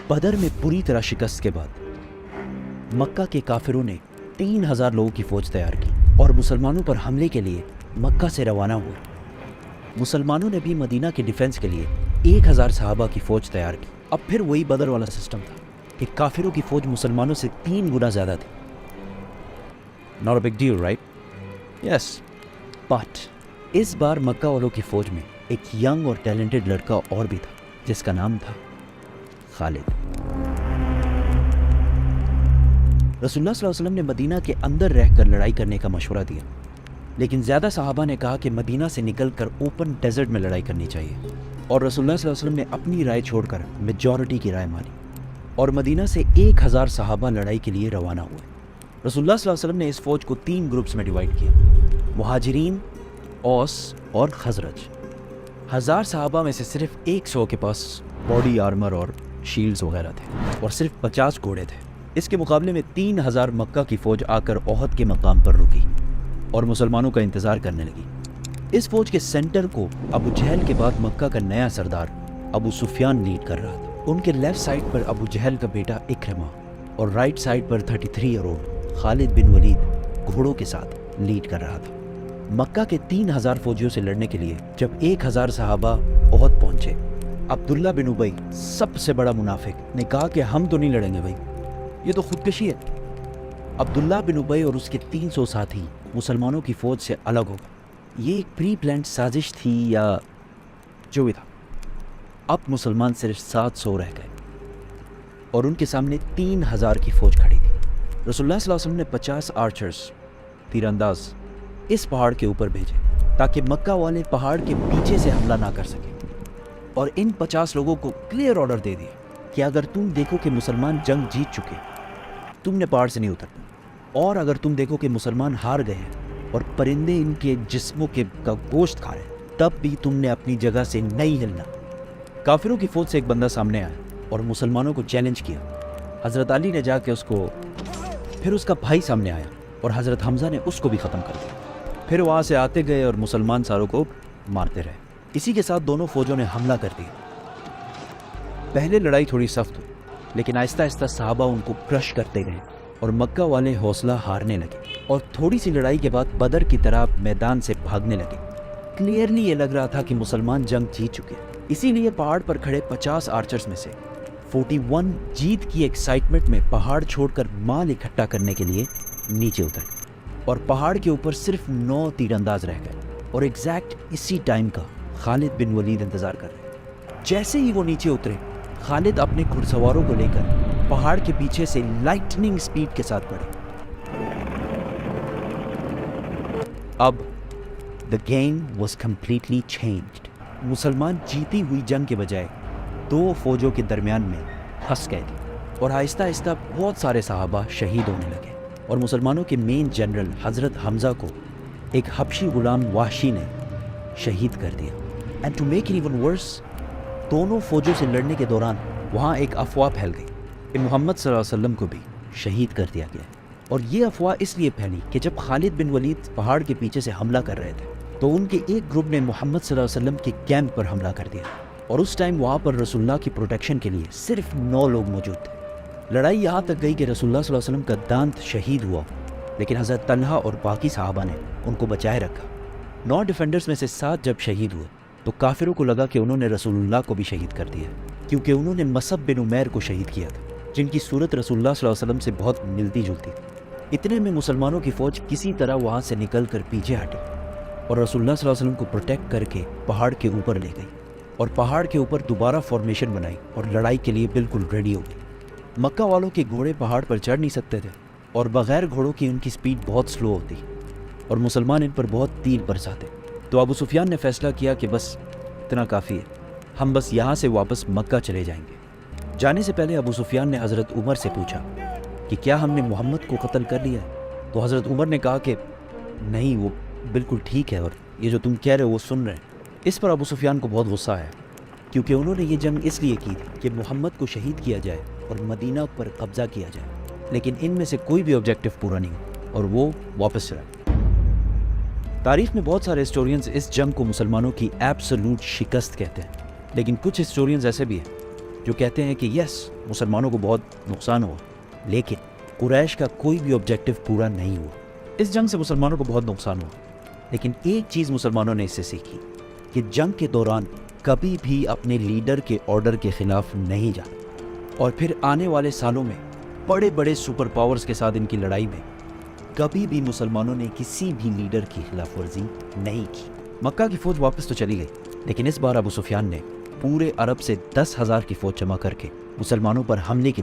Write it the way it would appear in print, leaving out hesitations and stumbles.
بدر میں پوری طرح شکست کے بعد مکہ کے کافروں نے 3000 لوگوں کی فوج تیار کی اور مسلمانوں پر حملے کے لیے مکہ سے روانہ ہوئے۔ مسلمانوں نے بھی مدینہ کے ڈیفنس کے لیے 1000 صحابہ کی فوج تیار کی۔ اب پھر وہی بدر والا سسٹم تھا کہ کافروں کی فوج مسلمانوں سے 3 گنا زیادہ تھی۔ Not a big deal, right? Yes. But اس بار مکہ والوں کی فوج میں ایک ینگ اور ٹیلنٹڈ لڑکا اور بھی تھا جس کا نام تھا خالد۔ رسول اللہ صلی اللہ علیہ وسلم نے مدینہ کے اندر رہ کر لڑائی کرنے کا مشورہ دیا، لیکن زیادہ صحابہ نے کہا کہ مدینہ سے نکل کر اوپن ڈیزرٹ میں لڑائی کرنی چاہیے، اور رسول اللہ صلی اللہ علیہ وسلم نے اپنی رائے چھوڑ کر میجورٹی کی رائے مانی، اور مدینہ سے 1000 صحابہ لڑائی کے لیے روانہ ہوئے۔ رسول اللہ صلی اللہ علیہ وسلم نے اس فوج کو 3 گروپس میں ڈیوائیڈ کیا: مہاجرین، اوس اور خزرج۔ 1000 صحابہ میں سے صرف 100 کے پاس باڈی آرمر اور شیلڈز وغیرہ تھے، اور صرف 50 گھوڑے تھے۔ اس کے مقابلے میں 3000 مکہ کی فوج آ کر احد کے مقام پر رکی اور مسلمانوں کا انتظار کرنے لگی۔ اس فوج کے سینٹر کو ابو جہل کے بعد مکہ کا نیا سردار ابو سفیان لیڈ کر رہا تھا۔ ان کے لیفٹ سائڈ پر ابو جہل کا بیٹا اکرمہ اور رائٹ سائڈ پر 33 ایئر اولڈ خالد بن ولید گھوڑوں کے ساتھ لیڈ کر رہا تھا۔ مکہ کے 3000 فوجیوں سے لڑنے کے لیے جب 1000 صحابہ احد پہنچے، عبداللہ بن ابی سب سے بڑا منافق نے کہا کہ ہم تو نہیں لڑیں گے بھائی، یہ تو خودکشی ہے۔ عبداللہ بن ابی اور اس کے 300 ساتھی مسلمانوں کی فوج سے الگ ہو گئے۔ یہ ایک پری پلانڈ سازش تھی یا جو بھی تھا۔ اب مسلمان صرف 700 رہ گئے اور ان کے سامنے 3000 کی فوج کھڑی تھی۔ رسول اللہ صلی اللہ علیہ وسلم نے 50 آرچرز تیر انداز اس پہاڑ کے اوپر بھیجے تاکہ مکہ والے پہاڑ کے پیچھے سے حملہ نہ کر سکیں، اور ان 50 لوگوں کو کلیئر آرڈر دے دیا کہ اگر تم دیکھو کہ مسلمان جنگ جیت چکے تم نے پہاڑ سے نہیں اترنا، اور اگر تم دیکھو کہ مسلمان ہار گئے ہیں اور پرندے ان کے جسموں کا گوشت کھا رہے ہیں تب بھی تم نے اپنی جگہ سے نہیں ہلنا۔ کافروں کی فوج سے ایک بندہ سامنے آیا اور مسلمانوں کو چیلنج کیا۔ حضرت علی نے جا کے پھر اس کا بھائی سامنے آیا اور حضرت حمزہ نے اس کو بھی ختم کر دیا۔ پھر وہاں سے آتے گئے اور مسلمان ساروں کو مارتے رہے۔ اسی کے ساتھ دونوں فوجوں نے حملہ کر دیا۔ پہلے لڑائی تھوڑی سخت ہوئی، لیکن آہستہ آہستہ صحابہ ان کو کرش کرتے گئے اور مکہ والے حوصلہ ہارنے لگے، اور تھوڑی سی لڑائی کے بعد بدر کی طرح میدان سے بھاگنے لگے۔ کلیئرلی یہ لگ رہا تھا کہ مسلمان جنگ جیت چکے، اسی لیے پہاڑ پر کھڑے 50 آرچرز میں سے 41 جیت کی ایکسائٹمنٹ میں پہاڑ چھوڑ کر مال اکٹھا کرنے کے لیے نیچے اتر گئے، اور پہاڑ کے اوپر صرف 9 تیر انداز رہ گئے، اور ایگزیکٹ اسی ٹائم کا خالد بن ولید انتظار کر رہے۔ جیسے ہی وہ نیچے اترے، خالد اپنے گھڑ سواروں کو لے کر پہاڑ کے پیچھے سے لائٹننگ سپیڈ کے ساتھ بڑھے۔ اب the game was completely changed۔ مسلمان جیتی ہوئی جنگ کے بجائے 2 فوجوں کے درمیان میں پھنس گئے تھے، اور آہستہ آہستہ بہت سارے صحابہ شہید ہونے لگے، اور مسلمانوں کے مین جنرل حضرت حمزہ کو ایک حبشی غلام وحشی نے شہید کر دیا۔ And to make it even worse, دونوں فوجوں سے لڑنے کے دوران وہاں ایک افواہ پھیل گئی کہ محمد صلی اللہ علیہ وسلم کو بھی شہید کر دیا گیا، اور یہ افواہ اس لیے پھیلی کہ جب خالد بن ولید پہاڑ کے پیچھے سے حملہ کر رہے تھے تو ان کے ایک گروپ نے محمد صلی اللہ علیہ وسلم کے کیمپ پر حملہ کر دیا، اور اس ٹائم وہاں پر رسول اللہ کی پروٹیکشن کے لیے صرف 9 لوگ موجود تھے۔ لڑائی یہاں تک گئی کہ رسول اللہ صلی اللہ علیہ وسلم کا دانت شہید ہوا، لیکن حضرت طلحہ اور باقی صحابہ نے ان کو بچائے رکھا۔ 9 ڈیفینڈرز میں سے 7 جب شہید ہوئے تو کافروں کو لگا کہ انہوں نے رسول اللہ کو بھی شہید کر دیا، کیونکہ انہوں نے مصعب بن عمیر کو شہید کیا تھا، جن کی صورت رسول اللہ صلی اللہ علیہ وسلم سے بہت ملتی جلتی تھی۔ اتنے میں مسلمانوں کی فوج کسی طرح وہاں سے نکل کر پیچھے ہٹی اور رسول اللہ صلی اللہ علیہ وسلم کو پروٹیکٹ کر کے پہاڑ کے اوپر لے گئی، اور پہاڑ کے اوپر دوبارہ فارمیشن بنائی اور لڑائی کے لیے بالکل ریڈی ہو گئی۔ مکہ والوں کے گھوڑے پہاڑ پر چڑھ نہیں سکتے تھے، اور بغیر گھوڑوں کی ان کی سپیڈ بہت سلو ہوتی، اور مسلمان ان پر بہت تیر برساتے۔ تو ابو سفیان نے فیصلہ کیا کہ بس اتنا کافی ہے، ہم بس یہاں سے واپس مکہ چلے جائیں گے۔ جانے سے پہلے ابو سفیان نے حضرت عمر سے پوچھا کہ کیا ہم نے محمد کو قتل کر لیا ہے؟ تو حضرت عمر نے کہا کہ نہیں، وہ بالکل ٹھیک ہے، اور یہ جو تم کہہ رہے ہو وہ سن رہے ہیں۔ اس پر ابو سفیان کو بہت غصہ آیا، کیونکہ انہوں نے یہ جنگ اس لیے کی تھی کہ محمد کو شہید کیا جائے اور مدینہ پر قبضہ کیا جائے، لیکن ان میں سے کوئی بھی آبجیکٹو پورا نہیں ہوا، اور وہ واپس چلا۔ تاریخ میں بہت سارے ہسٹورینز اس جنگ کو مسلمانوں کی ایبسولوٹ شکست کہتے ہیں، لیکن کچھ ہسٹورینز ایسے بھی ہیں جو کہتے ہیں کہ یس مسلمانوں کو بہت نقصان ہوا لیکن قریش کا کوئی بھی آبجیکٹو پورا نہیں ہوا. اس جنگ سے مسلمانوں کو بہت نقصان ہوا لیکن ایک چیز مسلمانوں نے اس سے سیکھی کہ جنگ کے دوران کبھی بھی اپنے لیڈر کے آرڈر کے خلاف نہیں جانا. اور پھر آنے والے سالوں میں بڑے بڑے سپر پاورز کے ساتھ ان کی لڑائی میں کبھی بھی مسلمانوں نے کسی بھی لیڈر کی خلاف ورزی نہیں کی. مکہ کی فوج واپس تو چلی گئی لیکن اس بار ابو سفیان نے پورے عرب سے 10,000 کی فوج جمع کر کے مسلمانوں پر حملے کی